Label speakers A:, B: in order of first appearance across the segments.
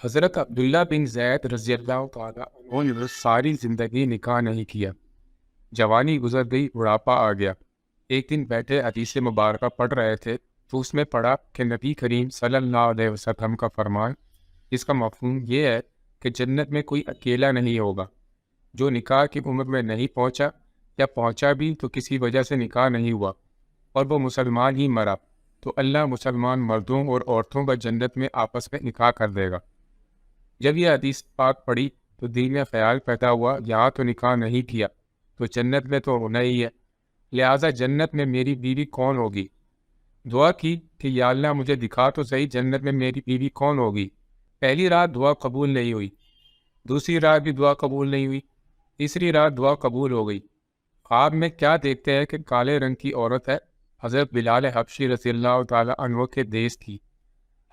A: حضرت عبداللہ بن زید رضی اللہ تعالیٰ عنہ نے ساری زندگی نکاح نہیں کیا۔ جوانی گزر گئی، بڑھاپا آ گیا۔ ایک دن بیٹھے حدیث مبارکہ پڑھ رہے تھے تو اس میں پڑھا کہ نبی کریم صلی اللہ علیہ وسلم کا فرمان، جس کا مفہوم یہ ہے کہ جنت میں کوئی اکیلا نہیں ہوگا۔ جو نکاح کی عمر میں نہیں پہنچا یا پہنچا بھی تو کسی وجہ سے نکاح نہیں ہوا اور وہ مسلمان ہی مرا، تو اللہ مسلمان مردوں اور عورتوں کا جنت میں آپس میں نکاح کر دے گا۔ جب یہ حدیث پاک پڑھی تو دل میں خیال پیدا ہوا، یہاں تو نکاح نہیں کیا تو جنت میں تو ہونا ہی ہے، لہٰذا جنت میں میری بیوی کون ہوگی؟ دعا کی کہ یا اللہ مجھے دکھا تو صحیح جنت میں میری بیوی کون ہوگی۔ پہلی رات دعا قبول نہیں ہوئی، دوسری رات بھی دعا قبول نہیں ہوئی، تیسری رات دعا قبول ہو گئی۔ خواب میں کیا دیکھتے ہیں کہ کالے رنگ کی عورت ہے، حضرت بلال حبشی رضی اللہ تعالیٰ عنہ کے دیس کی،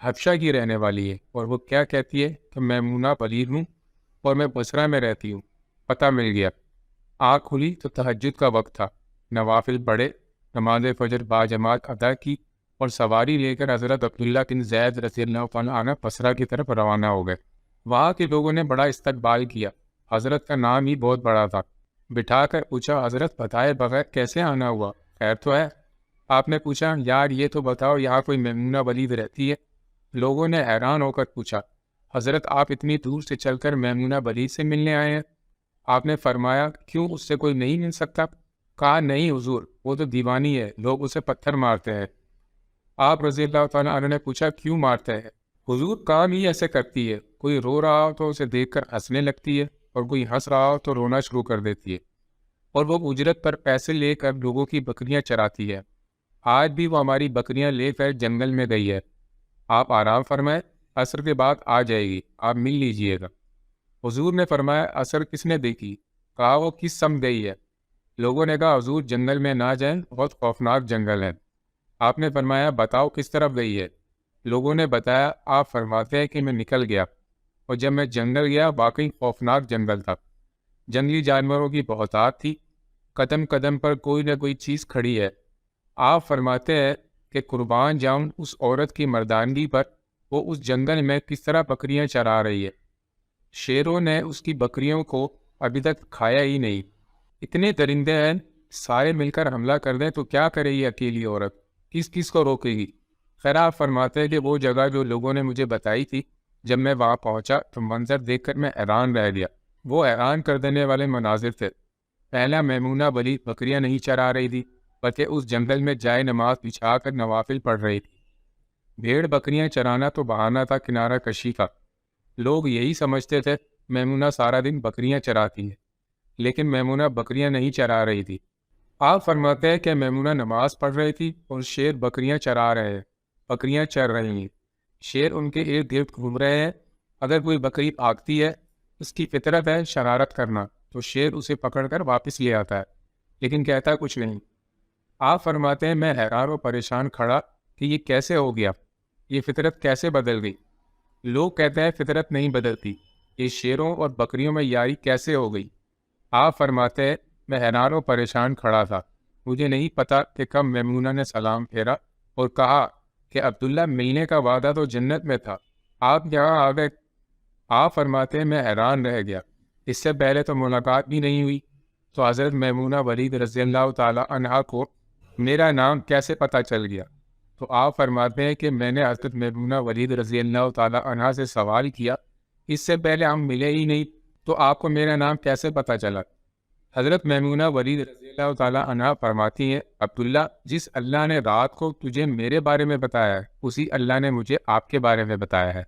A: حبشہ کی رہنے والی ہے، اور وہ کیا کہتی ہے کہ میمونہ ولید ہوں اور میں بصرہ میں رہتی ہوں۔ پتہ مل گیا۔ آنکھ کھلی تو تہجد کا وقت تھا، نوافل پڑھے، نماز فجر باجماعت ادا کی اور سواری لے کر حضرت عبداللہ بن زید رضی اللہ تعالیٰ عنہ بصرہ کی طرف روانہ ہو گئے۔ وہاں کے لوگوں نے بڑا استقبال کیا، حضرت کا نام ہی بہت بڑا تھا۔ بٹھا کر پوچھا، حضرت بتائے بغیر کیسے آنا ہوا، خیر تو ہے؟ آپ نے پوچھا، یار یہ تو بتاؤ یہاں کوئی میمونہ ولید رہتی ہے؟ لوگوں نے حیران ہو کر پوچھا، حضرت آپ اتنی دور سے چل کر میمونہ ولید سے ملنے آئے ہیں؟ آپ نے فرمایا، کیوں اس سے کوئی نہیں مل سکتا؟ کہا، نہیں حضور، وہ تو دیوانی ہے، لوگ اسے پتھر مارتے ہیں۔ آپ رضی اللہ تعالیٰ عنہ نے پوچھا، کیوں مارتے ہیں؟ حضور کام ہی ایسے کرتی ہے، کوئی رو رہا ہو تو اسے دیکھ کر ہنسنے لگتی ہے اور کوئی ہنس رہا ہو تو رونا شروع کر دیتی ہے، اور وہ اجرت پر پیسے لے کر لوگوں کی بکریاں چراتی ہے۔ آج بھی وہ ہماری بکریاں لے کر جنگل میں گئی ہے، آپ آرام فرمائے، عصر کے بعد آ جائے گی، آپ مل لیجئے گا۔ حضور نے فرمایا، عصر کس نے دیکھی؟ کہا، وہ کس سمت گئی ہے؟ لوگوں نے کہا، حضور جنگل میں نہ جائیں، بہت خوفناک جنگل ہے۔ آپ نے فرمایا، بتاؤ کس طرف گئی ہے؟ لوگوں نے بتایا۔ آپ فرماتے ہیں کہ میں نکل گیا، اور جب میں جنگل گیا واقعی خوفناک جنگل تھا، جنگلی جانوروں کی بہتات تھی، قدم قدم پر کوئی نہ کوئی چیز کھڑی ہے۔ آپ فرماتے ہیں کہ قربان جاؤں اس عورت کی مردانگی پر، وہ اس جنگل میں کس طرح بکریاں چرا رہی ہے۔ شیروں نے اس کی بکریوں کو ابھی تک کھایا ہی نہیں، اتنے درندے ہیں، سارے مل کر حملہ کر دیں تو کیا کرے یہ اکیلی عورت، کس کس کو روکے گی؟ خیر، آپ فرماتے ہیں کہ وہ جگہ جو لوگوں نے مجھے بتائی تھی، جب میں وہاں پہنچا تو منظر دیکھ کر میں حیران رہ گیا۔ وہ حیران کر دینے والے مناظر تھے۔ پہلا، میمونہ ولید بکریاں نہیں چرا رہی تھی، بلکہ اس جنگل میں جائے نماز بچھا کر نوافل پڑھ رہی تھی۔ بھیڑ بکریاں چرانا تو بہانہ تھا کنارہ کشی کا، لوگ یہی سمجھتے تھے میمونہ سارا دن بکریاں چراتی ہے، لیکن میمونہ بکریاں نہیں چرا رہی تھی۔ آپ فرماتے ہیں کہ میمونہ نماز پڑھ رہی تھی اور شیر بکریاں چرا رہے ہیں، بکریاں چر رہی ہیں، شیر ان کے ارد گرد گھوم رہے ہیں۔ اگر کوئی بکری بھاگتی ہے، اس کی فطرت ہے شرارت کرنا، تو شیر اسے پکڑ کر واپس لے آتا ہے، لیکن کہتا کچھ نہیں۔ آپ فرماتے ہیں، میں حیران و پریشان کھڑا کہ یہ کیسے ہو گیا، یہ فطرت کیسے بدل گئی؟ لوگ کہتے ہیں فطرت نہیں بدلتی، یہ شیروں اور بکریوں میں یاری کیسے ہو گئی؟ آپ فرماتے ہیں، میں حیران و پریشان کھڑا تھا، مجھے نہیں پتا کہ کب میمونہ نے سلام پھیرا اور کہا کہ عبداللہ ملنے کا وعدہ تو جنت میں تھا، آپ یہاں آ گئے۔ آپ فرماتے ہیں، میں حیران رہ گیا، اس سے پہلے تو ملاقات بھی نہیں ہوئی، تو حضرت میمونہ ولید رضی اللہ تعالیٰ عنہا کو میرا نام کیسے پتہ چل گیا؟ تو آپ فرماتے ہیں کہ میں نے حضرت میمونہ ولید رضی اللہ تعالیٰ عنہا سے سوال کیا، اس سے پہلے ہم ملے ہی نہیں، تو آپ کو میرا نام کیسے پتہ چلا؟ حضرت میمونہ ولید رضی اللہ تعالیٰ عنہا فرماتی ہیں، عبداللہ، جس اللہ نے رات کو تجھے میرے بارے میں بتایا ہے، اسی اللہ نے مجھے آپ کے بارے میں بتایا ہے۔